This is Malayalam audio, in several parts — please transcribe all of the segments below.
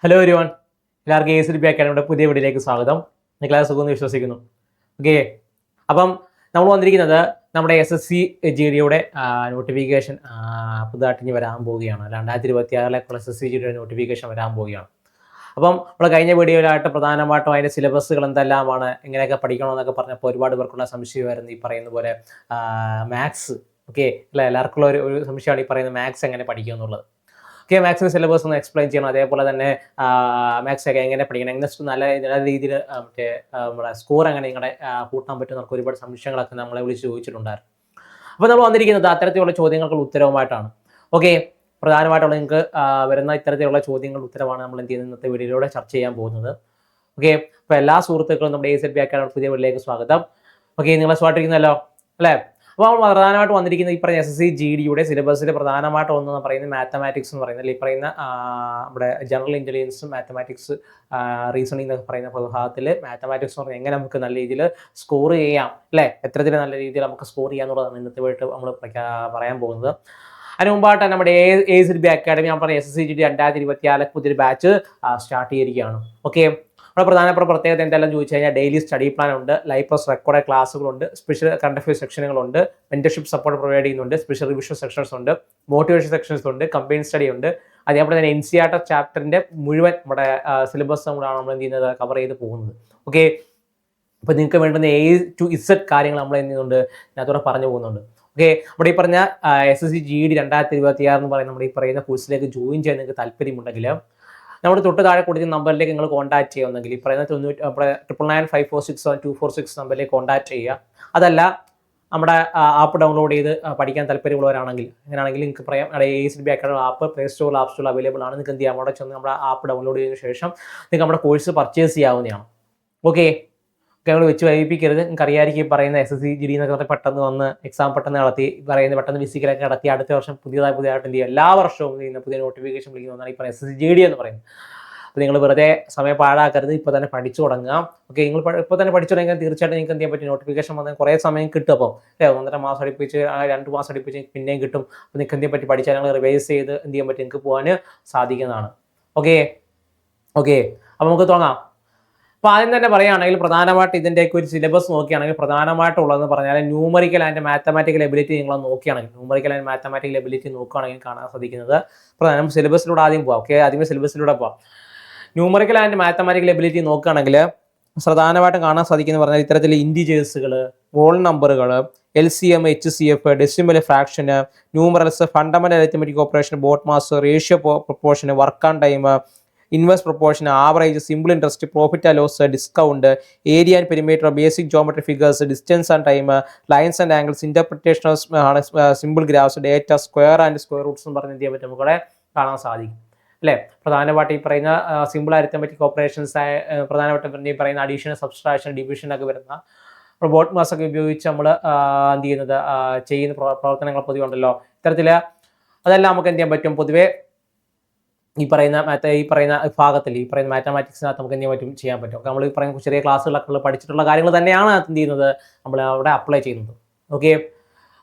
ഹലോ എവരിവൺ, എല്ലാവർക്കും ACDP അക്കാഡമിയുടെ പുതിയ വീഡിയോയിലേക്ക് സ്വാഗതം. ക്ലാസ് സുഖമെന്ന് വിശ്വസിക്കുന്നു. ഓക്കെ, അപ്പം നമ്മൾ വന്നിരിക്കുന്നത് നമ്മുടെ SSC-GD നോട്ടിഫിക്കേഷൻ പുതുതായിട്ട് ഇനി വരാൻ പോവുകയാണ്. 2026 SSC-GD നോട്ടിഫിക്കേഷൻ വരാൻ പോവുകയാണ്. അപ്പം നമ്മൾ കഴിഞ്ഞ വീഡിയോയിലായിട്ട് പ്രധാനമായിട്ടും അതിൻ്റെ സിലബസുകൾ എന്തെല്ലാമാണ്, എങ്ങനെയൊക്കെ പഠിക്കണമെന്നൊക്കെ പറഞ്ഞപ്പോൾ ഒരുപാട് പേർക്കുള്ള സംശയമായിരുന്നു ഈ പറയുന്ന പോലെ മാത്സ്. ഓക്കെ അല്ല, എല്ലാവർക്കുള്ള ഒരു സംശയമാണ് ഈ പറയുന്ന മാത്സ് എങ്ങനെ പഠിക്കുക എന്നുള്ളത്. ഓക്കെ, മാത്സിൻ്റെ സിലബസ് ഒന്ന് എക്സ്പ്ലെയിൻ ചെയ്യണം. അതേപോലെ തന്നെ മാത്സ് ഒക്കെ എങ്ങനെ പഠിക്കണം, നെക്സ്റ്റ് നല്ല രീതിയിൽ നമ്മുടെ സ്കോർ എങ്ങനെ നിങ്ങളുടെ കൂട്ടാൻ പറ്റും എന്നൊക്കെ ഒരുപാട് സംശയങ്ങളൊക്കെ നമ്മളെ വിളിച്ച് ചോദിച്ചിട്ടുണ്ടായിരുന്നു. അപ്പോൾ നമ്മൾ വന്നിരിക്കുന്നത് അത്തരത്തിലുള്ള ചോദ്യങ്ങൾക്കുള്ള ഉത്തരവുമായിട്ടാണ്. ഓക്കെ, പ്രധാനമായിട്ടുള്ള നിങ്ങൾക്ക് വരുന്ന ഇത്തരത്തിലുള്ള ചോദ്യങ്ങളുടെ ഉത്തരവാണ് നമ്മൾ എന്ത് ചെയ്യുന്നത് ഇന്നത്തെ വീഡിയോയിലൂടെ ചർച്ച ചെയ്യാൻ പോകുന്നത്. ഓക്കെ, അപ്പോൾ എല്ലാ സുഹൃത്തുക്കളും നമ്മുടെ ACDP അക്കാഡമി പുതിയ വീഡിയോയിലേക്ക് സ്വാഗതം. ഓക്കെ, നിങ്ങളെ സ്വാഗതിക്കുന്നല്ലോ അല്ലേ? അപ്പോൾ നമ്മൾ പ്രധാനമായിട്ട് വന്നിരിക്കുന്നത് ഈ പറയുന്ന SSC-GD സിലബസിൽ പ്രധാനമായിട്ട് ഒന്ന് പറയുന്നത് മാത്തമാറ്റിക്സ് എന്ന് പറയുന്നത്, ഈ പറയുന്ന നമ്മുടെ ജനറൽ ഇൻ്റലിജൻസും മാത്തമാറ്റിക്സ് റീസണിംഗ് എന്നൊക്കെ പറയുന്ന വിഭാഗത്തിൽ മാത്തമാറ്റിക്സ് എന്ന് പറഞ്ഞാൽ എങ്ങനെ നമുക്ക് നല്ല രീതിയിൽ സ്കോർ ചെയ്യാം അല്ലേ, എത്രത്തിൽ നല്ല രീതിയിൽ നമുക്ക് സ്കോർ ചെയ്യാം എന്നുള്ളതാണ് ഇന്നത്തെ വീട്ട് നമ്മൾ പറയാൻ പോകുന്നത്. അതിന് മുമ്പായിട്ട് നമ്മുടെ ACDP അക്കാഡമി ഞാൻ പറഞ്ഞ SSC-GD 2024 പുതിയൊരു ബാച്ച് സ്റ്റാർട്ട് ചെയ്തിരിക്കുകയാണ്. ഓക്കെ, നമ്മുടെ പ്രധാനപ്പെട്ട പ്രത്യേകത എന്തെല്ലാം ചോദിച്ചു കഴിഞ്ഞാൽ ഡെയിലി സ്റ്റഡി പ്ലാൻ ഉണ്ട്, ലൈവ് പ്ലസ് റെക്കോർഡ് ക്ലാസ്സുകളുണ്ട്, സ്പെഷ്യൽ കറണ്ട് അഫയേഴ്സ് സെക്ഷനുകളുണ്ട്, മെന്റർഷിപ്പ് സപ്പോർട്ട് പ്രൊവൈഡ് ചെയ്യുന്നുണ്ട്, സ്പെഷ്യൽ റിവിഷൻ സെക്ഷൻസ് ഉണ്ട്, മോട്ടിവേഷൻ സെക്ഷൻസ് ഉണ്ട്, കമ്പൈൻ സ്റ്റഡി ഉണ്ട്. അതേപോലെ തന്നെ NCERT ചാപ്റ്ററിന്റെ മുഴുവൻ നമ്മുടെ സിലബസ് കൂടാണ് നമ്മൾ എന്ത് ചെയ്യുന്നത് കവർ ചെയ്ത് പോകുന്നത്. ഓക്കെ, അപ്പോൾ നിങ്ങൾക്ക് വേണ്ടുന്ന A to Z കാര്യങ്ങൾ നമ്മൾ എന്ത് ചെയ്യുന്നുണ്ട് അതിനകത്തോടെ പറഞ്ഞു പോകുന്നുണ്ട്. ഓക്കെ, നമ്മുടെ ഈ പറഞ്ഞ SSC-GD 2026 എന്ന് പറയുന്ന നമ്മുടെ ഈ പറയുന്ന കോഴ്സിലേക്ക് ജോയിൻ ചെയ്യാൻ നിങ്ങൾക്ക് താല്പര്യമുണ്ടെങ്കിൽ നമ്മുടെ തൊട്ട് താഴെ കൊടുക്കുന്ന നമ്പറിലേക്ക് നിങ്ങൾ കോൺടാക്ട് ചെയ്യുമെന്നെങ്കിൽ ഈ പറയുന്ന 9995467246 നമ്പറിലേക്ക് കോൺടാക്ട് ചെയ്യുക. അതല്ല നമ്മുടെ ആപ്പ് ഡൗൺലോഡ് ചെയ്ത് പഠിക്കാൻ താല്പര്യമുള്ളവരാണെങ്കിൽ അങ്ങനെയാണെങ്കിൽ നിങ്ങൾക്ക് പറയാം, നമ്മുടെ ACDP അക്കാഡമി ആപ്പ് പ്ലേ സ്റ്റോറിൽ ആപ്പ് സ്റ്റോറിൽ അവൈലബിൾ ആണ്. നിങ്ങൾക്ക് എന്ത് ചെയ്യാം, അവിടെ ചെന്ന് നമ്മുടെ ആപ്പ് ഡൗൺലോഡ് ചെയ്തതിനു ശേഷം നിങ്ങൾക്ക് നമ്മുടെ കോഴ്സ് പർച്ചേസ് ചെയ്യാവുന്നതാണ്. ഓക്കെ, ഞങ്ങൾ വെച്ച് വൈകിപ്പിക്കരുത്. നിങ്ങൾക്ക് അറിയാമായിരിക്കും ഈ പറയുന്ന SSC-GD എന്നൊക്കെ പറഞ്ഞാൽ പെട്ടെന്ന് വന്ന് എക്സാം പെട്ടെന്ന് നടത്തി പറയുന്നത് പെട്ടെന്ന് ഫിസിക്കലൊക്കെ നടത്തി അടുത്ത വർഷം പുതിയതായിട്ട് എന്ത് ചെയ്യുക, എല്ലാ വർഷവും പുതിയ നോട്ടിഫിക്കേഷൻ വിളിക്കുന്നതാണ് ഈ പറയുന്ന SSC-GD എന്ന് പറയുന്നത്. അപ്പോൾ നിങ്ങൾ വെറുതെ സമയം പാഴാക്കരുത്, ഇപ്പോൾ തന്നെ പഠിച്ചു തുടങ്ങുക. ഓക്കെ, നിങ്ങൾ ഇപ്പോൾ തന്നെ പഠിച്ചു തുടങ്ങിയാൽ തീർച്ചയായിട്ടും നിങ്ങൾക്ക് എന്ത് ചെയ്യാൻ പറ്റും, നോട്ടിഫിക്കേഷൻ വന്നാൽ കുറേ സമയം കിട്ടും. അപ്പോൾ 1.5 മാസം അടുപ്പിച്ച് 2 മാസം അടുപ്പിച്ച് പിന്നെയും കിട്ടും. അപ്പോൾ നിങ്ങൾക്ക് എന്ത് ചെയ്യാൻ പറ്റും, പഠിച്ചാൽ ഞങ്ങൾ റിവൈസ് ചെയ്ത് എന്ത് ചെയ്യാൻ പറ്റും, നിങ്ങൾക്ക് പോകാൻ സാധിക്കുന്നതാണ്. ഓക്കെ ഓക്കെ അപ്പോൾ നമുക്ക് തുടങ്ങാം. അപ്പോൾ ആദ്യം തന്നെ പറയുകയാണെങ്കിൽ പ്രധാനമായിട്ട് ഇതിൻ്റെയൊക്കെ ഒരു സിലബസ് നോക്കുകയാണെങ്കിൽ പ്രധാനമായിട്ടുള്ളതെന്ന് പറഞ്ഞാൽ ന്യൂമറിക്കൽ ആൻഡ് മാത്തമാറ്റിക്കൽ എബിലിറ്റി നിങ്ങൾ നോക്കുകയാണെങ്കിൽ നോക്കുകയാണെങ്കിൽ കാണാൻ സാധിക്കുന്നത് പ്രധാനം സിലബസിലൂടെ ആദ്യം പോകാം. ഓക്കെ, ആദ്യമേ സിലബസിലൂടെ പോകാം. ന്യൂമറിക്കൽ ആൻഡ് മാത്തമാറ്റിക്കൽ എബിലിറ്റി നോക്കുകയാണെങ്കിൽ പ്രധാനമായിട്ടും കാണാൻ സാധിക്കുന്ന പറഞ്ഞാൽ ഇത്തരത്തിൽ ഇൻഡിജേഴ്സുകൾ, വോൾ നമ്പറുകൾ, LCM, HCF, decimal fraction, numerals, fundamental arithmetic operation, BODMAS, ratio proportion, work and time, inverse proportion, average, simple interest, profit and loss, discount, area and perimeter, basic geometry figures, distance and time, lines and angles, interpretation of simple graphs, data, square and square roots എന്ന് പറഞ്ഞ് എന്ത് ചെയ്യാൻ പറ്റും, നമുക്കിവിടെ കാണാൻ സാധിക്കും അല്ലേ. പ്രധാനമായിട്ട് ഈ പറയുന്ന സിമ്പിൾ അരിത്തമെറ്റിക് ഓപ്പറേഷൻസ്, പ്രധാനമായിട്ടും ഈ പറയുന്ന അഡീഷൻ, സബ്സ്ട്രാക്ഷൻ, ഡിവിഷൻ ഒക്കെ വരുന്ന ബോട്ട് മാസ് ഒക്കെ ഉപയോഗിച്ച് നമ്മൾ എന്ത് ചെയ്യുന്നത് ചെയ്യുന്ന പ്രവർത്തനങ്ങൾ പൊതുവെ ഉണ്ടല്ലോ. ഇത്തരത്തിൽ അതെല്ലാം നമുക്ക് എന്ത് ചെയ്യാൻ പറ്റും, പൊതുവെ ഈ പറയുന്ന ഭാഗത്തിൽ ഈ പറയുന്ന മാത്തമാറ്റിക്സിനകത്ത് നമുക്ക് എന്ത് ചെയ്യാൻ പറ്റും. നമ്മൾ ഈ പറയുന്ന ചെറിയ ക്ലാസ്സുകളൊക്കെ പഠിച്ചിട്ടുള്ള കാര്യങ്ങൾ തന്നെയാണ് എന്ത് ചെയ്യുന്നത് നമ്മൾ അവിടെ അപ്ലൈ ചെയ്യുന്നത്. ഓക്കെ,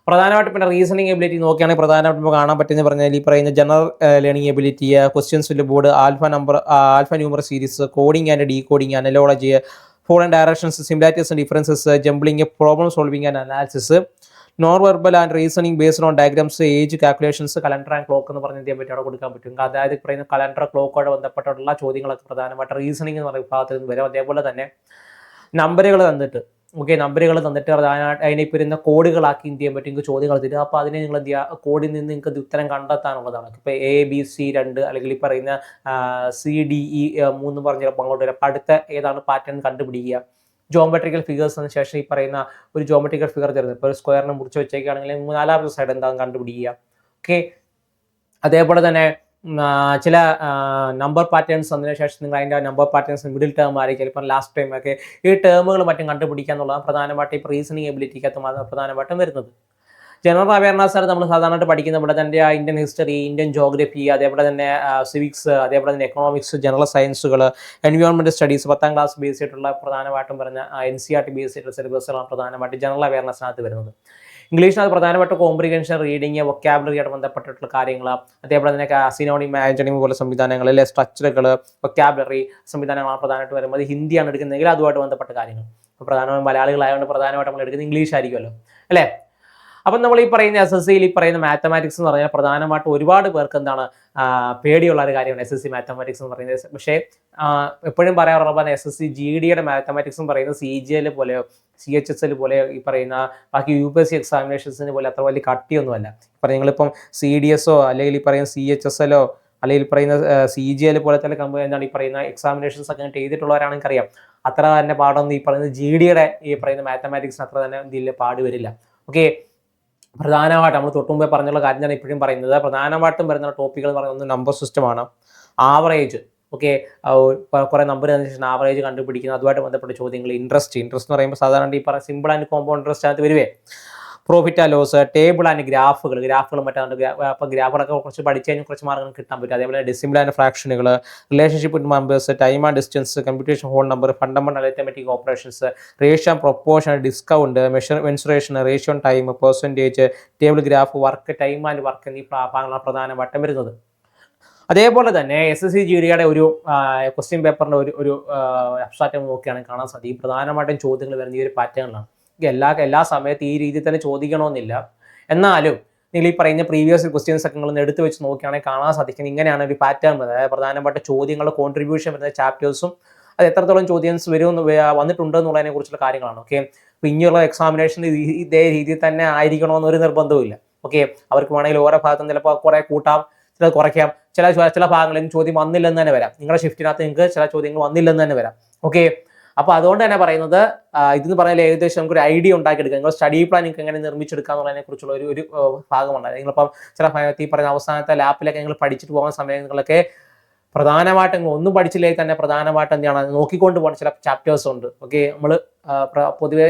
പ്രധാനമായിട്ടും പിന്നെ റീസണിങ് എബിലിറ്റി നോക്കുകയാണെങ്കിൽ പ്രധാനമായിട്ടും കാണാൻ പറ്റുന്ന പറഞ്ഞാൽ ഈ പറയുന്ന general learning ability, questions with board, alphanumeric series, coding and decoding, analogy, foreign directions, similarities and differences, jumbling, problem solving and analysis, non verbal and reasoning based on diagrams, age calculations, calendar and clock എന്ന് പറഞ്ഞ് എന്ത് ചെയ്യാൻ പറ്റും, അവിടെ കൊടുക്കാൻ പറ്റും. അതായത് പറയുന്ന കലണ്ടർ ക്ലോക്കോട് ബന്ധപ്പെട്ടുള്ള ചോദ്യങ്ങളൊക്കെ പ്രധാനമായിട്ട് റീസണിംഗ് എന്ന് പറയുന്ന വിഭാഗത്തിൽ നിന്ന് വരും. അതേപോലെ തന്നെ നമ്പറുകൾ തന്നിട്ട് പ്രധാനമായിട്ട് അതിനിപ്പോൾ വരുന്ന കോഡുകളാക്കി എന്ത് ചെയ്യാൻ പറ്റും, നിങ്ങൾക്ക് ചോദ്യങ്ങൾ തരും. അപ്പോൾ അതിനെ നിങ്ങൾ എന്ത് ചെയ്യുക, കോഡിൽ നിന്ന് നിങ്ങൾക്ക് ഉത്തരം കണ്ടെത്താനുള്ളതാണ്. ഇപ്പോൾ ABC2 അല്ലെങ്കിൽ ഈ പറയുന്ന CDE 3 പറഞ്ഞ അങ്ങോട്ട് വരും. അപ്പോൾ അടുത്ത ഏതാണ് പാറ്റേൺ കണ്ടുപിടിക്കുക. ജോമെട്രിക്കൽ ഫിഗേഴ്സിന് ശേഷം ഈ പറയുന്ന ഒരു ജോമെട്രിക്കൽ ഫിഗർ തരുന്നത്, ഇപ്പോൾ ഒരു സ്ക്വയറിനെ മുറിച്ച് വെച്ചേക്കുകയാണെങ്കിൽ 4ാമത്തെ സൈഡ് എന്താണെന്ന് കണ്ടുപിടിക്കുക. ഓക്കെ, അതേപോലെ തന്നെ ചില നമ്പർ പാറ്റേൺസ് വന്നതിന് ശേഷം നിങ്ങൾ അതിൻ്റെ നമ്പർ പാറ്റേൺസ് മിഡിൽ ടേം ആയിരിക്കും, ചിലപ്പോൾ ലാസ്റ്റ് ടൈം ഒക്കെ ഈ ടേമുകൾ മറ്റും കണ്ടുപിടിക്കുക എന്നുള്ളതാണ് പ്രധാനമായിട്ട് ഈ റീസണിങ് എബിലിറ്റിക്കകത്ത് പ്രധാനമായിട്ടും വരുന്നത്. ജനറൽ അവയർനെസ് നമ്മൾ സാധാരണയായിട്ട് പഠിക്കുന്ന ഇവിടെ തന്നെ ഇന്ത്യൻ ഹിസ്റ്ററി, ഇന്ത്യൻ ജോഗ്രഫി, അതേപോലെ തന്നെ സിവിക്സ്, അതേപോലെ തന്നെ എക്കണോമിക്സ്, ജനറൽ സയൻസുകൾ, എൻവയോൺമെൻറ്റ് സ്റ്റഡീസ്, 10ാം ക്ലാസ് ബേസ് ചെയ്തിട്ടുള്ള പ്രധാനമായിട്ടും പറഞ്ഞ NCERT ബേസ് ചെയ്തിട്ടുള്ള സിലബസുകളാണ് പ്രധാനമായിട്ട് ജനറൽ അവയർനെസ്സിനകത്ത് വരുന്നത്. ഇംഗ്ലീഷിനകത്ത് പ്രധാനപ്പെട്ട കോംപ്രിഹെൻഷൻ, റീഡിങ്, വൊക്കാബുലറിയായിട്ട് ബന്ധപ്പെട്ടിട്ടുള്ള കാര്യങ്ങൾ, അതേപോലെ തന്നെ സിനോണിം, ആന്റണിം പോലെ സംവിധാനങ്ങൾ, അല്ലെ സ്ട്രക്ചറുകൾ, വൊക്കാബുലറി സംവിധാനങ്ങളാണ് പ്രധാനമായിട്ട് വരുന്നത്. ഹിന്ദിയാണ് എടുക്കുന്നതെങ്കിൽ അതുമായിട്ട് ബന്ധപ്പെട്ട കാര്യങ്ങൾ. അപ്പോൾ പ്രധാനമായും മലയാളികളായതുകൊണ്ട് പ്രധാനമായിട്ട് നമ്മൾ എടുക്കുന്നത് ഇംഗ്ലീഷ് ആയിരിക്കുമല്ലോ, അല്ലേ? അപ്പം നമ്മൾ ഈ പറയുന്ന SSCയിൽ ഈ പറയുന്ന മാത്തമാറ്റിക്സ് എന്ന് പറഞ്ഞാൽ പ്രധാനമായിട്ട് ഒരുപാട് പേർക്ക് എന്താണ് പേടിയുള്ള ഒരു കാര്യമാണ് SSC മാത്തമാറ്റിക്സ് എന്ന് പറയുന്നത്. പക്ഷേ എപ്പോഴും പറയാറുള്ള SSC GDയുടെ മാത്തമാറ്റിക്സ് എന്ന് പറയുന്നത് CGL പോലെയോ CHSL പോലെയോ ഈ പറയുന്ന ബാക്കി UPSC എക്സാമിനേഷൻസിന് പോലെ അത്ര വലിയ കട്ടിയൊന്നുമല്ല. ഇപ്പം നിങ്ങളിപ്പം CDSO അല്ലെങ്കിൽ ഈ പറയുന്ന CHSLോ അല്ലെങ്കിൽ പറയുന്ന CGL പോലത്തെ കമ്പനി എന്താണ് ഈ പറയുന്ന എക്സാമിനേഷൻസ് ഒക്കെ ചെയ്തിട്ടുള്ളവരാണെങ്കിൽ അറിയാം, അത്ര തന്നെ പാടൊന്നും ഈ പറയുന്നത് GDയുടെ ഈ പറയുന്ന മാത്തമാറ്റിക്സിന് അത്ര തന്നെ ഇതിൽ പാട് വരില്ല. ഓക്കെ, പ്രധാനമായിട്ട് നമ്മൾ തൊട്ടുമുമ്പേ പറഞ്ഞുള്ള കാര്യം ഞാൻ ഇപ്പോഴും പറയുന്നത്, പ്രധാനമായിട്ടും വരുന്ന ടോപ്പിക്കുകൾ എന്ന് പറയുന്നത് നമ്പർ സിസ്റ്റമാണ്, ആവറേജ്. ഓക്കെ, കുറേ നമ്പർ തന്നതിന് ശേഷം ആവറേജ് കണ്ടുപിടിക്കുന്നത്, അതുമായിട്ട് ബന്ധപ്പെട്ട ചോദ്യങ്ങൾ, ഇൻട്രസ്റ്റ് എന്ന് പറയുമ്പോൾ സാധാരണ ഈ പറയുന്ന സിമ്പിൾ ആൻഡ് കോമ്പൗണ്ട് ഇൻട്രസ്റ്റ് ആയിട്ട് വരുവേ, profit and loss, table and ഗ്രാഫുകൾ മറ്റേ അപ്പോൾ ഗ്രാഫുകളൊക്കെ കുറച്ച് പഠിച്ചു കഴിഞ്ഞാൽ കുറച്ച് മാർഗങ്ങൾ കിട്ടാൻ പറ്റും. അതേപോലെ ഡെസിമൽ ആൻഡ് ഫ്രാക്ഷനുകൾ, relationship with numbers, time and distance, computation whole number, fundamental arithmetic operations, ratio, proportion, discount, mensuration, ratio time, percentage, table graph, work, time and work എന്നീ ഭാഗങ്ങളാണ് പ്രധാനമായിട്ടും വരുന്നത്. അതേപോലെ തന്നെ SSC GDയുടെ ഒരു ക്വസ്റ്റ്യൻ പേപ്പറിൻ്റെ ഒരു അബ്സ്ട്രാക്റ്റ് നോക്കുകയാണെങ്കിൽ കാണാൻ സാധിക്കും പ്രധാനമായിട്ടും ചോദ്യങ്ങൾ വരുന്ന ഈ ഒരു പാറ്റേണിലാണ്. എല്ലാ സമയത്തും ഈ രീതിയിൽ തന്നെ ചോദിക്കണമെന്നില്ല, എന്നാലും നിങ്ങൾ ഈ പറയുന്ന പ്രീവിയസ് ക്വസ്റ്റ്യൻസ് ഒക്കെ നിങ്ങൾ എടുത്ത് വെച്ച് നോക്കുകയാണെങ്കിൽ കാണാൻ സാധിക്കുന്നത് ഇങ്ങനെയാണ് ഒരു പാറ്റേൺ വരുന്നത്. അതായത് പ്രധാനപ്പെട്ട ചോദ്യങ്ങളുടെ കോൺട്രിബ്യൂഷൻ വരുന്ന ചാപ്റ്റേഴ്സും അത് എത്രത്തോളം ചോദ്യംസ് വന്നിട്ടുണ്ട് എന്നുള്ളതിനെ കുറിച്ചുള്ള കാര്യങ്ങളാണ്. ഓക്കെ, അപ്പോൾ ഇനിയുള്ള എക്സാമിനേഷൻ ഇതേ രീതിയിൽ തന്നെ ആയിരിക്കണമെന്നൊരു നിർബന്ധവുമില്ല. ഓക്കെ, അവർക്ക് വേണമെങ്കിൽ ഓരോ ഭാഗത്തും ചിലപ്പോൾ കുറേ കൂട്ടാം, ചില കുറയ്ക്കാം, ചില ഭാഗങ്ങളിൽ ചോദ്യം വന്നില്ലെന്ന് തന്നെ വരാം. നിങ്ങളുടെ ഷിഫ്റ്റിനകത്ത് നിങ്ങൾക്ക് ചില ചോദ്യങ്ങൾ വന്നില്ലെന്ന് തന്നെ വരാം. ഓക്കെ, അപ്പോൾ അതുകൊണ്ട് തന്നെ പറയുന്നത് ഇതെന്ന് പറഞ്ഞാൽ ഏകദേശം നമുക്കൊരു ഐഡിയ ഉണ്ടാക്കിയെടുക്കുക, നിങ്ങൾ സ്റ്റഡി പ്ലാൻ നിങ്ങൾക്ക് എങ്ങനെ നിർമ്മിച്ചെടുക്കുക എന്നുള്ളതിനെ കുറിച്ചുള്ള ഒരു ഭാഗമുണ്ട്. നിങ്ങളിപ്പം ചില സമയത്ത് ഈ പറയുന്ന അവസാനത്തെ ലാപ്പിലൊക്കെ നിങ്ങൾ പഠിച്ചിട്ട് പോകുന്ന സമയങ്ങളൊക്കെ പ്രധാനമായിട്ടും ഒന്നും പഠിച്ചില്ലെങ്കിൽ തന്നെ പ്രധാനമായിട്ടും എന്താണ് നോക്കിക്കൊണ്ട് പോകുന്ന ചില ചാപ്റ്റേഴ്സ് ഉണ്ട്. ഓക്കെ, നമ്മൾ പൊതുവെ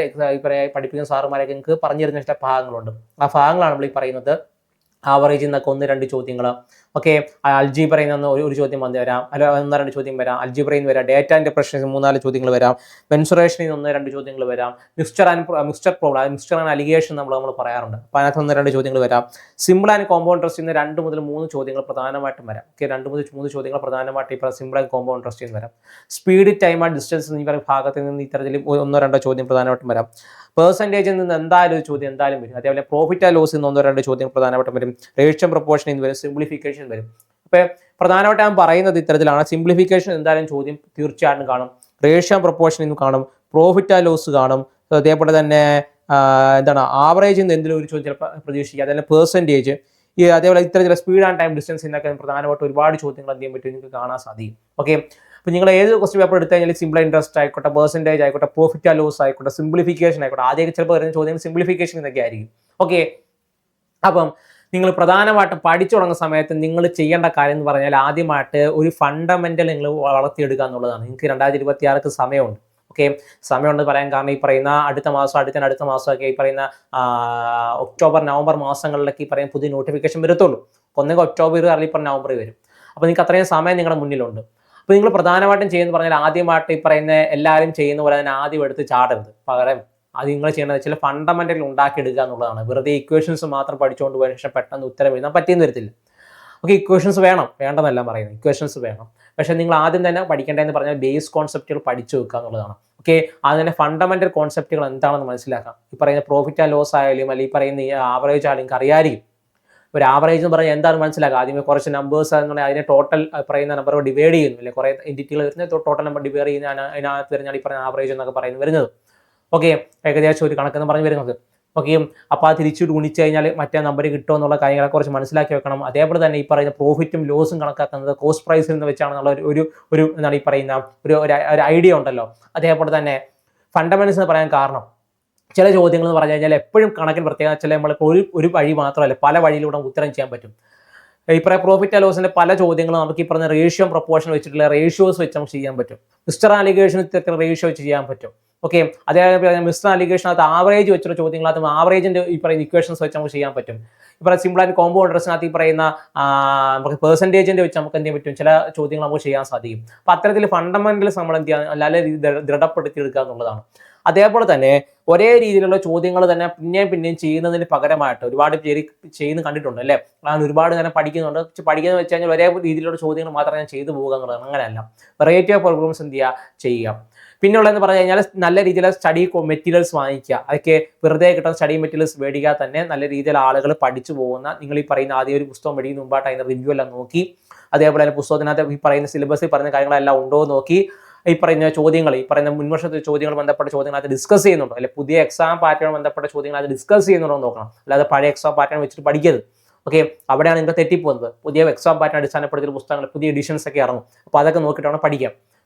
പഠിപ്പിക്കുന്ന സാറുമാരൊക്കെ നിങ്ങൾക്ക് പറഞ്ഞു തരുന്ന ചില ഭാഗങ്ങളുണ്ട്. ആ ഭാഗങ്ങളാണ് നമ്മൾ ഈ പറയുന്നത്. ആവറേജിൽ നിന്നൊക്കെ 1-2 ചോദ്യങ്ങൾ. ഓക്കെ, അൽജീബ്രയിൽ നിന്ന് ഒരു ചോദ്യം വന്ന് വരാം, അല്ല 1-2 ചോദ്യം വരാം. അൽജീബ്രയിൽ നിന്ന് വരാം. ഡേറ്റ ഇന്റർപ്രഷൻ 3-4 ചോദ്യങ്ങൾ വരാം. മെൻസുറേഷനിൽ നിന്ന് 1-2 ചോദ്യങ്ങൾ വരാം. Mixture problem, mixture and allegation നമ്മൾ പറയാറുണ്ട്, അപ്പോൾ അതിനകത്ത് 1-2 ചോദ്യങ്ങൾ വരാം. സിമ്പിൾ ആൻഡ് കോമ്പൗണ്ട് ഇൻട്രസ്റ്റ് നിന്ന് 2 മുതൽ 3 ചോദ്യങ്ങൾ പ്രധാനമായിട്ടും വരാം. ഓക്കെ, 2 മുതൽ 3 ചോദ്യങ്ങൾ പ്രധാനമായിട്ട് ഇപ്പോൾ സിമ്പിൾ ആൻഡ് കോമ്പൗണ്ട് ഇൻട്രസ്റ്റ് നിന്ന് വരാം. സ്പീഡ്, ടൈം ആൻഡ് ഡിസ്റ്റൻസ് എന്നീ പറയുന്ന ഭാഗത്തിൽ നിന്ന് ഇത്തരത്തിൽ 1-2 ചോദ്യം പ്രധാനമായിട്ടും വരാം. പെർസെൻറ്റേജിൽ നിന്ന് എന്തായാലും ഒരു ചോദ്യം എന്തായാലും വരും. അതേപോലെ പ്രോഫിറ്റ് ആൻഡ് ലോസിൽ നിന്ന് 1-2 ചോദ്യം പ്രധാനമായിട്ടും വരും. റേഷ്യോ, പ്രൊപ്പോർഷൻ എന്ന് വരും. സിംപ്ലിഫിക്കേഷൻ വരും. അപ്പോൾ പ്രധാനമായിട്ട് ഞാൻ പറയുന്നത് ഇത്തരത്തിലാണ്. സിംപ്ലിഫിക്കേഷൻ എന്തായാലും ചോദ്യം തീർച്ചയായിട്ടും കാണും. റേഷ്യോ, പ്രൊപ്പോർഷൻ എന്ന് കാണും. പ്രോഫിറ്റ് ആൻഡ് ലോസ് കാണും. അതേപോലെ തന്നെ എന്താണ് ആവറേജിൽ നിന്ന് എന്തെങ്കിലും ഒരു ചോദ്യം ചിലപ്പോൾ പ്രതീക്ഷിക്കുക. അതേപോലെ പെർസെൻറ്റേജ്, അതേപോലെ ഇത്തരത്തിലുള്ള സ്പീഡ് ആൻഡ് ടൈം ഡിസ്റ്റൻസ് എന്നൊക്കെ പ്രധാനമായിട്ട് ഒരുപാട് ചോദ്യങ്ങൾ എന്ത് ചെയ്യാൻ പറ്റും, നിങ്ങൾക്ക് കാണാൻ സാധിക്കും. ഓക്കെ, അപ്പോൾ നിങ്ങൾ ഏത് ക്വസ്റ്റ്യൻ പേപ്പർ എടുത്തു കഴിഞ്ഞാൽ സിമ്പിൾ ഇൻട്രസ്റ്റ് ആയിക്കോട്ടെ, പെർസെൻറ്റേജ് ആയിക്കോട്ടെ, പ്രോഫിറ്റ് ആൻഡ് ലോസ് ആയിക്കോട്ടെ, സിംപ്ലിഫിക്കേഷൻ ആയിക്കോട്ടെ, ആദ്യമൊക്കെ ചിലപ്പോൾ വരുന്ന ചോദ്യങ്ങൾ സിംപ്ലിഫിക്കേഷൻ എന്നൊക്കെ ആയിരിക്കും. ഓക്കെ, അപ്പം നിങ്ങൾ പ്രധാനമായിട്ടും പഠിച്ചു തുടങ്ങുന്ന സമയത്ത് നിങ്ങൾ ചെയ്യേണ്ട കാര്യം എന്ന് പറഞ്ഞാൽ ആദ്യമായിട്ട് ഒരു ഫണ്ടമെന്റൽ നിങ്ങൾ വളർത്തിയെടുക്കുക എന്നുള്ളതാണ്. നിങ്ങൾക്ക് 2026 സമയമുണ്ട്. ഓക്കെ, സമയമുണ്ട് പറയാൻ കാരണം ഈ പറയുന്ന അടുത്ത മാസമൊക്കെ ഈ പറയുന്ന ഒക്ടോബർ, നവംബർ മാസങ്ങളിലൊക്കെ ഈ പറയുന്ന പുതിയ നോട്ടിഫിക്കേഷൻ വരത്തുള്ളൂ. ഒന്നെങ്കിൽ ഒക്ടോബർ അല്ലെങ്കിൽ നവംബർ വരും. അപ്പോൾ നിങ്ങൾക്ക് അത്രയും സമയം നിങ്ങളുടെ മുന്നിലുണ്ട്. അപ്പോൾ നിങ്ങൾ പ്രധാനമായിട്ടും ചെയ്യുന്നത് പറഞ്ഞാൽ ആദ്യമായിട്ട് ഈ പറയുന്ന എല്ലാവരും ചെയ്യുന്ന പോലെ തന്നെ ആദ്യം എടുത്ത് ചാടരുത്. പകരം അത് നിങ്ങൾ ചെയ്യേണ്ടത് ചില ഫണ്ടമെന്റൽ ഉണ്ടാക്കിയെടുക്കുക എന്നുള്ളതാണ്. വെറുതെ ഇക്വേഷൻസ് മാത്രം പഠിച്ചുകൊണ്ട് പോയ ശേഷം പെട്ടെന്ന് ഉത്തരം എഴുതാൻ പറ്റിയെന്ന് വരത്തില്ല. ഓക്കെ, ഇക്വേഷൻസ് വേണം, വേണ്ടെന്നല്ല പറയുന്നത്, ഇക്വേഷൻസ് വേണം. പക്ഷേ നിങ്ങൾ ആദ്യം തന്നെ പഠിക്കേണ്ടതെന്ന് പറഞ്ഞാൽ ബേസ് കോൺസെപ്റ്റുകൾ പഠിച്ചു വെക്കുക എന്നുള്ളതാണ്. ഓക്കെ, അതിൻ്റെ ഫണ്ടമെന്റൽ കോൺസെപ്റ്റുകൾ എന്താണെന്ന് മനസ്സിലാക്കാം. ഈ പറയുന്ന പ്രോഫിറ്റ് ആൻഡ് ലോസ് ആയാലും അല്ലെങ്കിൽ ഈ പറയുന്ന ആവറേജ് ആയാലും നിങ്ങൾക്ക് അറിയാമായിരിക്കും. ഒരു ആവറേജ് എന്ന് പറഞ്ഞാൽ എന്താണെന്ന് മനസ്സിലാക്കുക. ആദ്യമേ കുറച്ച് നമ്പേഴ്സ് എന്നുണ്ടെങ്കിൽ അതിനെ ടോട്ടൽ പറയുന്ന നമ്പർ ഡിവൈഡ് ചെയ്യുന്നു, അല്ലെങ്കിൽ കുറേ എൻറ്റിറ്റികൾ വരുന്നത് ടോട്ടൽ നമ്പർ ഡിവൈഡ് ചെയ്യുന്ന അതിനകത്ത് വരുന്നതാണ് ഈ പറയുന്ന ആവറേജ് എന്നൊക്കെ പറയുന്നത് വരുന്നത്. ഓക്കെ, ഏകദേശം ഒരു കണക്കെന്ന് പറഞ്ഞ് വരുന്നത്. ഓക്കെ, അപ്പോൾ അത് തിരിച്ചു ഗുണിച്ച് കഴിഞ്ഞാൽ മറ്റേ നമ്പർ കിട്ടുമോ എന്നുള്ള കാര്യങ്ങളെ കുറിച്ച് മനസ്സിലാക്കി വെക്കണം. അതേപോലെ തന്നെ ഈ പറയുന്ന പ്രോഫിറ്റും ലോസും കണക്കാക്കുന്നത് കോസ്റ്റ് പ്രൈസിൽ നിന്ന് വെച്ചാണെന്നുള്ള ഒരു എന്താണ് ഈ പറയുന്ന ഒരു ഐഡിയ ഉണ്ടല്ലോ. അതേപോലെ തന്നെ ഫണ്ടമെന്റൽസ് എന്ന് പറയാൻ കാരണം ചില ചോദ്യങ്ങൾ എന്ന് പറഞ്ഞു കഴിഞ്ഞാൽ എപ്പോഴും കണക്കിന് പ്രത്യേകത ചില നമ്മളിപ്പോൾ ഒരു വഴി മാത്രമല്ല പല വഴിയിലൂടെ ഉത്തരം ചെയ്യാൻ പറ്റും. ഈ പറയുന്ന പ്രോഫിറ്റ് ആൻഡ് ലോസിന്റെ പല ചോദ്യങ്ങളും നമുക്ക് ഈ പറഞ്ഞ റേഷ്യോ, പ്രൊപ്പോർഷൻ വെച്ചിട്ടുള്ള റേഷ്യോസ് വെച്ച് നമുക്ക് ചെയ്യാൻ പറ്റും. മിസ്റ്റർ അലിഗേഷൻ റേഷ്യോ വെച്ച് ചെയ്യാൻ പറ്റും. ഓക്കെ, അതേപോലെ മിസ്റ്റർ അലിഗേഷനകത്ത് ആവറേജ് വെച്ചുള്ള ചോദ്യങ്ങളകത്ത് ആവറേജിന്റെ ഈ പറയുന്ന ഇക്വേഷൻസ് വെച്ച് നമുക്ക് ചെയ്യാൻ പറ്റും. ഈ പറയുന്ന സിമ്പിൾ ആൻഡ് കോമ്പൗണ്ട് ഇൻട്രസ്റ്റിനകത്ത് ഈ പറയുന്ന നമുക്ക് പെർസെൻറ്റേജിന്റെ വെച്ച് നമുക്ക് എന്ത് ചെയ്യാൻ പറ്റും, ചില ചോദ്യങ്ങൾ നമുക്ക് ചെയ്യാൻ സാധിക്കും. അപ്പോൾ അത്തരത്തിൽ ഫണ്ടമെന്റൽസ് നമ്മൾ എന്ത് ചെയ്യാൻ നല്ല രീതിയിൽ ദൃഢപ്പെടുത്തി എടുക്കുക എന്നുള്ളതാണ്. അതേപോലെ തന്നെ ഒരേ രീതിയിലുള്ള ചോദ്യങ്ങൾ തന്നെ പിന്നെയും ചെയ്യുന്നതിന് പകരമായിട്ട് ഒരുപാട് പേര് ചെയ്യുന്ന കണ്ടിട്ടുണ്ട് അല്ലേ. ഞാൻ ഒരുപാട് നേരം പഠിക്കുന്നുണ്ട്, പഠിക്കുന്നത് വെച്ച് കഴിഞ്ഞാൽ ഒരേ രീതിയിലുള്ള ചോദ്യങ്ങൾ മാത്രമേ ഞാൻ ചെയ്തു പോകുക എന്നുള്ളതാണ്. അങ്ങനെയല്ല, വെറൈറ്റി ഓഫ് പ്രോബ്ലംസ് എന്ത് ചെയ്യുക. പിന്നെയുള്ളതെന്ന് പറഞ്ഞു കഴിഞ്ഞാൽ നല്ല രീതിയിലുള്ള സ്റ്റഡി മെറ്റീരിയൽസ് വാങ്ങിക്കുക. അതൊക്കെ വെറുതെ കിട്ടുന്ന സ്റ്റഡി മെറ്റീരിയൽസ് മേടിക്കുക തന്നെ നല്ല രീതിയിൽ ആളുകൾ പഠിച്ചു പോകുന്ന, നിങ്ങൾ ഈ പറയുന്ന ആദ്യം ഒരു പുസ്തകം മേടിക്കുന്ന മുമ്പായിട്ട് അതിൻ്റെ റിവ്യൂ എല്ലാം നോക്കി, അതേപോലെ തന്നെ പുസ്തകത്തിനകത്ത് ഈ പറയുന്ന സിലബസിൽ പറയുന്ന കാര്യങ്ങളെല്ലാം ഉണ്ടോ നോക്കി, ഈ പറയുന്ന ചോദ്യങ്ങൾ, ഈ പറയുന്ന മുൻവർഷത്തെ ചോദ്യങ്ങൾ ബന്ധപ്പെട്ട ചോദ്യങ്ങൾ അത് ഡിസ്കസ് ചെയ്യുന്നുണ്ടോ, അല്ലെ പുതിയ എക്സാം പാറ്റേൺ ബന്ധപ്പെട്ട ചോദ്യങ്ങൾ അത് ഡിസ്കസ് ചെയ്യുന്നുണ്ടോ നോക്കണം. അല്ലാതെ പഴയ എക്സാം പാറ്റേൺ വെച്ചിട്ട് പഠിക്കരുത്. ഓക്കെ, അവിടെയാണ് നിങ്ങൾക്ക് തെറ്റിപ്പോകുന്നത്. പുതിയ എക്സാം പാറ്റേൺ അടിസ്ഥാനപ്പെടുത്തിയ പുസ്തകങ്ങൾ, പുതിയ എഡിഷൻസ് ഒക്കെ ഇറങ്ങും. അപ്പോൾ അതൊക്കെ നോക്കിയിട്ടാണ് പഠിക്കാം.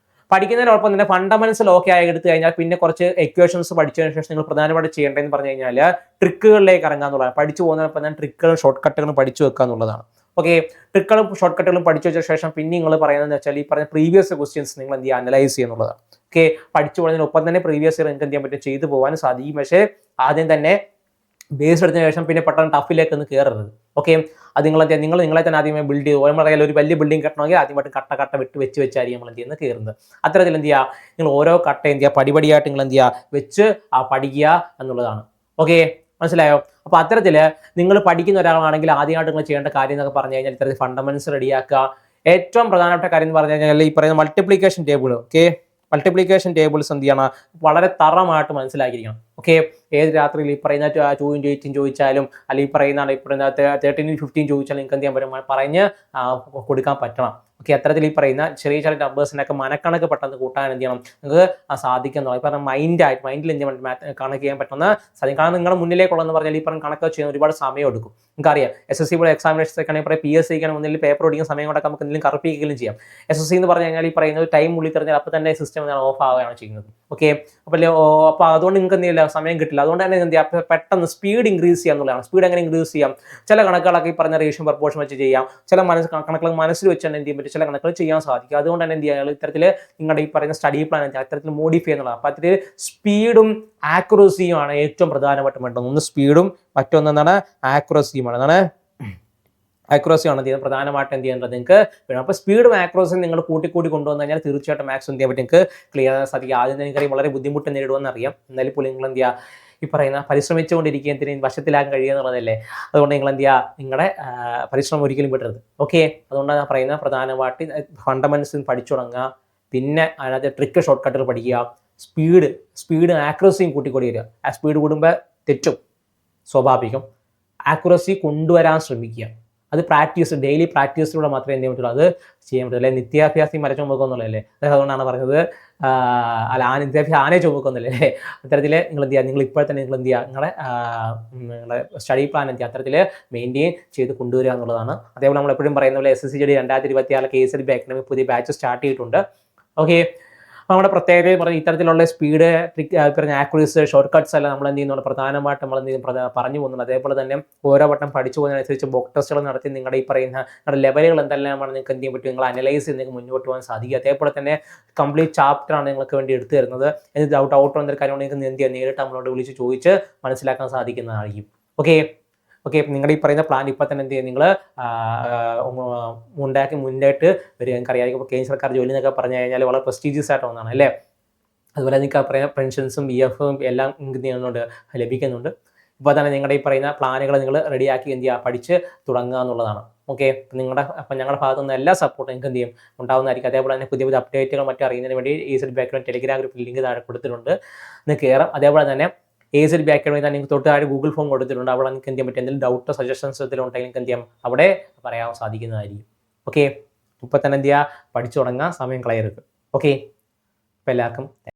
പഠിക്കുന്നതിനോടൊപ്പം തന്നെ ഫണ്ടമെന്റ്സ് ഓക്കെ ആയി എടുത്തു കഴിഞ്ഞാൽ പിന്നെ കുറച്ച് എക്വേഷൻസ് പഠിച്ചതിന് ശേഷം നിങ്ങൾ പ്രധാനമായിട്ട് ചെയ്യേണ്ടതെന്ന് പറഞ്ഞു കഴിഞ്ഞാൽ ട്രിക്കുകളിലേക്ക് ഇറങ്ങുക എന്നുള്ളതാണ്. പഠിച്ചു പോകുന്നതിനൊപ്പം തന്നെ ട്രിക്കുകളും ഷോർട്ട് കട്ടുകളും പഠിച്ചു വെക്കുക എന്നുള്ളതാണ്. ഓക്കെ, ട്രിക്കുകളും ഷോർട്ട് കട്ടുകളും പഠിച്ചു വെച്ച ശേഷം പിന്നെ നിങ്ങൾ പറയുന്നത് വെച്ചാൽ ഈ പറഞ്ഞ പ്രീവിയസ് ക്വസ്റ്റ്യൻസ് നിങ്ങൾ എന്ത് ചെയ്യുക, അനലൈസ് ചെയ്യുന്നുള്ളതാണ്. ഓക്കെ, പഠിച്ചു പോകുന്നതിനൊപ്പം തന്നെ പ്രീവിയസ് ഇയർ നിങ്ങൾക്ക് എന്ത് ചെയ്യാൻ പറ്റും, ചെയ്തു പോകാൻ സാധിക്കും. പക്ഷേ ആദ്യം തന്നെ ബേസ് എടുത്തതിന് ശേഷം പിന്നെ പെട്ടെന്ന് ടഫിലേക്ക് ഒന്ന് കയറരുത്. ഓക്കെ, അത് നിങ്ങളെ തന്നെ ആദ്യമേ ബിൽഡ് ചെയ്ത് നമ്മൾ പറയാൻ ഒരു വലിയ ബിൽഡിംഗ് കെട്ടണമെങ്കിൽ ആദ്യമായിട്ട് കട്ട വെച്ചായിരിക്കും നമ്മൾ എന്ത് ചെയ്യുന്നത്, കയറുന്നത്. അത്തരത്തിൽ എന്ത് ചെയ്യുക, നിങ്ങൾ ഓരോ കട്ട എന്ത് ചെയ്യുക, പടിപടിയായിട്ട് നിങ്ങൾ എന്ത് ചെയ്യുക, വെച്ച് പഠിക്കുക എന്നുള്ളതാണ്. ഓക്കെ, മനസ്സിലായോ? അപ്പോൾ അത്തരത്തിൽ നിങ്ങൾ പഠിക്കുന്ന ഒരാളാണെങ്കിൽ ആദ്യമായിട്ട് നിങ്ങൾ ചെയ്യേണ്ട കാര്യം എന്നൊക്കെ പറഞ്ഞു കഴിഞ്ഞാൽ ഇത്തരത്തിൽ ഫണ്ടമെന്റ്സ് റെഡിയാക്കുക. ഏറ്റവും പ്രധാനപ്പെട്ട കാര്യം എന്ന് പറഞ്ഞു കഴിഞ്ഞാൽ ഈ പറയുന്ന multiplication table. Okay, multiplication tables എന്ത് ചെയ്യണം, വളരെ തറമായിട്ട് മനസ്സിലാക്കിയിരിക്കണം. ഓക്കെ, ഏത് രാത്രിയിൽ ഈ പറയുന്ന 2 into 8 ചോദിച്ചാലും അല്ലെങ്കിൽ ഈ പറയുന്ന 13 into 15 ചോദിച്ചാലും നിങ്ങൾക്ക് എന്ത് ചെയ്യാൻ പറ്റും, പറഞ്ഞ് കൊടുക്കാൻ പറ്റണം. ഓക്കെ, അത്തരത്തിൽ ഈ പറയുന്ന ചെറിയ നമ്പേഴ്സിനൊക്കെ മനക്കണക്ക് പെട്ടെന്ന് കൂട്ടാൻ എന്ത് ചെയ്യണം, നിങ്ങൾക്ക് സാധിക്കുന്നത്. ഈ പറഞ്ഞ മൈൻഡിൽ എന്ത് ചെയ്യാൻ കണക്ക് ചെയ്യാൻ പറ്റുന്ന സാധിക്കും. കാരണം നിങ്ങളുടെ മുന്നിലേക്കുള്ളതെന്ന് പറഞ്ഞാൽ ഈ പറഞ്ഞ കണക്ക് ചെയ്യാൻ ഒരുപാട് സമയം എടുക്കും. നിങ്ങൾക്കറിയാം, SSC പോലെ എക്സാമിനേഷൻസ് ഒക്കെ ആണെങ്കിൽ PSC ഒന്നിൽ പേപ്പർ ഓടിക്കുന്ന സമയം കൊണ്ടൊക്കെ നമുക്ക് എന്തെങ്കിലും കറുപ്പിക്കുകയും ചെയ്യാം. SSC എന്ന് പറഞ്ഞു കഴിഞ്ഞാൽ ഈ പറയുന്നത് ടൈം ഉള്ളിൽ തെറിഞ്ഞാൽ അപ്പോൾ തന്നെ സിസ്റ്റം ഓഫ് ആവുകയാണ് ചെയ്യുന്നത്. ഓക്കെ, അപ്പോൾ അതുകൊണ്ട് നിങ്ങൾക്ക് എന്ത് ചെയ്യില്ല, സമയം കിട്ടില്ല. അതുകൊണ്ട് തന്നെ എന്ത് ചെയ്യാം, പെട്ടെന്ന് സ്പീഡ് ഇൻക്രീസ് ചെയ്യുക എന്നുള്ളതാണ്. സ്പീഡ് എങ്ങനെ ഇൻക്രീസ് ചെയ്യാം, ചില കണക്കുകളൊക്കെ ഈ പറഞ്ഞ റേഷ്യോ പ്രപ്പോർഷൻ വെച്ച് ചെയ്യാം, ചില കണക്കുകൾ മനസ്സിൽ വെച്ച് തന്നെ എന്ത് ചെയ്യാൻ പറ്റും, ചില കണക്കുകൾ ചെയ്യാൻ സാധിക്കും. അതുകൊണ്ട് തന്നെ എന്ത് ചെയ്യാം, ഇത്തരത്തിൽ നിങ്ങളുടെ ഈ പറയുന്ന സ്റ്റഡി പ്ലാൻ അത്തരത്തിൽ മോഡിഫൈ എന്നുള്ളതാണ്. അപ്പോൾ അത്തരത്തിൽ സ്പീഡും ആക്യുറസിയുമാണ് ഏറ്റവും പ്രധാനമായിട്ടും വേണ്ടത്. ഒന്ന് സ്പീഡും മറ്റൊന്നെന്താണ്, ആക്യുറസിയുമാണ്. എന്താണ്, ആക്യുറസിയാണ് എന്ത് ചെയ്യുന്നത്, പ്രധാനമായിട്ട് എന്ത് ചെയ്യേണ്ടത് നിങ്ങൾക്ക് വേണം. അപ്പോൾ സ്പീഡും ആക്യുറസിയും നിങ്ങൾ കൂട്ടി കൊണ്ടുവന്നു കഴിഞ്ഞാൽ തീർച്ചയായിട്ടും മാത്സ് എന്ത് ചെയ്യാൻ പറ്റും, നിങ്ങൾക്ക് ക്ലിയർ ആകാൻ സാധിക്കും. ആദ്യം എനിക്കറിയാം വളരെ ബുദ്ധിമുട്ട് നേരിടുമെന്ന് അറിയാം. എന്നാലും പോലും നിങ്ങൾ എന്ത് ചെയ്യുക, ഈ പറയുന്ന പരിശ്രമിച്ചുകൊണ്ടിരിക്കുന്നതിന് വശത്തിലാക്കാൻ കഴിയുക എന്നുള്ളതല്ലേ. അതുകൊണ്ട് നിങ്ങൾ എന്ത് ചെയ്യുക, നിങ്ങളുടെ പരിശ്രമം ഒരിക്കലും വിടരുത്. ഓക്കെ, അതുകൊണ്ടാണ് ഞാൻ പറയുന്നത് പ്രധാനമായിട്ട് ഫണ്ടമെന്റ്സ് പഠിച്ചു തുടങ്ങുക. പിന്നെ അതിനകത്ത് ട്രിക്ക് ഷോർട്ട് കട്ടുകൾ പഠിക്കുക. സ്പീഡ് ആക്യുറസിയും കൂട്ടിക്കൂടി വരിക. ആ സ്പീഡ് കൂടുമ്പോൾ തെറ്റും, സ്വാഭാവികം. ആക്യുറസി കൊണ്ടുവരാൻ ശ്രമിക്കുക. അത് ഡെയിലി പ്രാക്ടീസിലൂടെ മാത്രമേ എന്ത് ചെയ്യാൻ പറ്റുള്ളൂ, അത് ചെയ്യാൻ പറ്റുള്ളൂ. അല്ലെങ്കിൽ നിത്യാഭ്യാസം മരം ചുമക്കുന്നുള്ളല്ലേ. അതുകൊണ്ടാണ് പറഞ്ഞത് അല്ല, നിത്യാഭ്യാസം ആനയെ ചുമക്കുന്നില്ലേ. അത്തരത്തിൽ നിങ്ങൾ എന്ത് ചെയ്യുക, നിങ്ങൾ ഇപ്പോൾ തന്നെ നിങ്ങൾ എന്ത് ചെയ്യുക, നിങ്ങളുടെ സ്റ്റഡി പ്ലാൻ എന്ത് ചെയ്യുക, അത്തരത്തിൽ മെയിൻറ്റെയിൻ ചെയ്ത് കൊണ്ടുവരിക എന്നുള്ളതാണ്. അതേപോലെ നമ്മൾ എപ്പോഴും പറയുന്ന പോലെ SSCGD 2026 KSLB അക്കാഡമി പുതിയ ബാച്ച് സ്റ്റാർട്ട് ചെയ്തിട്ടുണ്ട്. ഓക്കെ, നമ്മുടെ പ്രത്യേകത പറഞ്ഞ ഇത്തരത്തിലുള്ള സ്പീഡ്, പറഞ്ഞ ആക്യുറസി, ഷോർട്ട് കട്ട്സ് എല്ലാം നമ്മൾ എന്ത് ചെയ്യുന്നുണ്ട്, പ്രധാനമായിട്ട് നമ്മൾ എന്ത് ചെയ്യും, പറഞ്ഞു പോകുന്നുണ്ട്. അതേപോലെ തന്നെ ഓരോ വട്ടം പഠിച്ചു പോകുന്നതിനനുസരിച്ച് മോക്ക് ടെസ്റ്റുകൾ നടത്തി നിങ്ങളുടെ ഈ പറയുന്ന നിങ്ങളുടെ ലെവലുകൾ എന്തെല്ലാമാണ് നിങ്ങൾക്ക് എന്ത് ചെയ്യാൻ പറ്റും, നിങ്ങൾ അനലൈസ് ചെയ്ത് നിങ്ങൾക്ക് മുന്നോട്ട് പോകാൻ സാധിക്കും. അതേപോലെ തന്നെ കംപ്ലീറ്റ് ചാപ്റ്ററാണ് നിങ്ങൾക്ക് വേണ്ടി എടുത്തു തരുന്നത്. എന്ത് ഔട്ട് വന്നൊരു കാര്യം നിങ്ങൾക്ക് എന്ത് ചെയ്യാം, നേരിട്ട് നമ്മളോട് വിളിച്ച് ചോദിച്ച് മനസ്സിലാക്കാൻ സാധിക്കുന്നതായിരിക്കും. ഓക്കെ, നിങ്ങളുടെ ഈ പറയുന്ന പ്ലാൻ ഇപ്പോൾ തന്നെ എന്ത് ചെയ്യും, നിങ്ങൾ ഉണ്ടാക്കി മുന്നോട്ട് വരിക. നിങ്ങൾക്കറിയാം, ഇപ്പോൾ കേന്ദ്ര സർക്കാർ ജോലി എന്നൊക്കെ പറഞ്ഞു കഴിഞ്ഞാൽ വളരെ പ്രസ്റ്റീജിയസ് ആയിട്ട് ഒന്നാണ് അല്ലേ. അതുപോലെ നിങ്ങൾക്ക് പറയുന്ന പെൻഷൻസും BF എല്ലാം എന്ത് ചെയ്യുന്നുണ്ട്, ലഭിക്കുന്നുണ്ട്. ഇപ്പോൾ തന്നെ നിങ്ങളുടെ ഈ പറയുന്ന പ്ലാനുകൾ നിങ്ങൾ റെഡിയാക്കി എന്ത് ചെയ്യുക, പഠിച്ച് തുടങ്ങുക എന്നുള്ളതാണ്. ഓക്കെ, അപ്പം ഞങ്ങളുടെ ഭാഗത്തു നിന്ന് എല്ലാ സപ്പോർട്ടും നിങ്ങൾക്ക് എന്ത് ചെയ്യും, ഉണ്ടാവുന്നതായിരിക്കും. അതേപോലെ തന്നെ പുതിയ അപ്ഡേറ്റുകൾ മറ്റും അറിയുന്നതിന് വേണ്ടി ESLB അക്കാഡമി ടെലിഗ്രാം ഗ്രൂപ്പിൽ ലിങ്ക് താഴെ കൊടുത്തിട്ടുണ്ട്, നിങ്ങൾക്ക് കയറാം. അതേപോലെ തന്നെ ESLB അക്കാഡമി തന്നെ നിങ്ങൾക്ക് തൊട്ടായിട്ട് ഗൂഗിൾ ഫോം കൊടുത്തിട്ടുണ്ട്. അവിടെ നിങ്ങൾക്ക് എന്ത് ചെയ്യാൻ പറ്റും, എന്തെങ്കിലും ഡൗട്ടോ സജഷൻസ് എന്തെങ്കിലും നിങ്ങൾക്ക് എന്ത് ചെയ്യാം, അവിടെ പറയാൻ സാധിക്കുന്നതായിരിക്കും. ഓക്കെ, ഇപ്പോൾ തന്നെ എന്ത് ചെയ്യുക, പഠിച്ചു തുടങ്ങുക, സമയം കളയരുത്. ഓക്കെ, അപ്പോൾ എല്ലാവർക്കും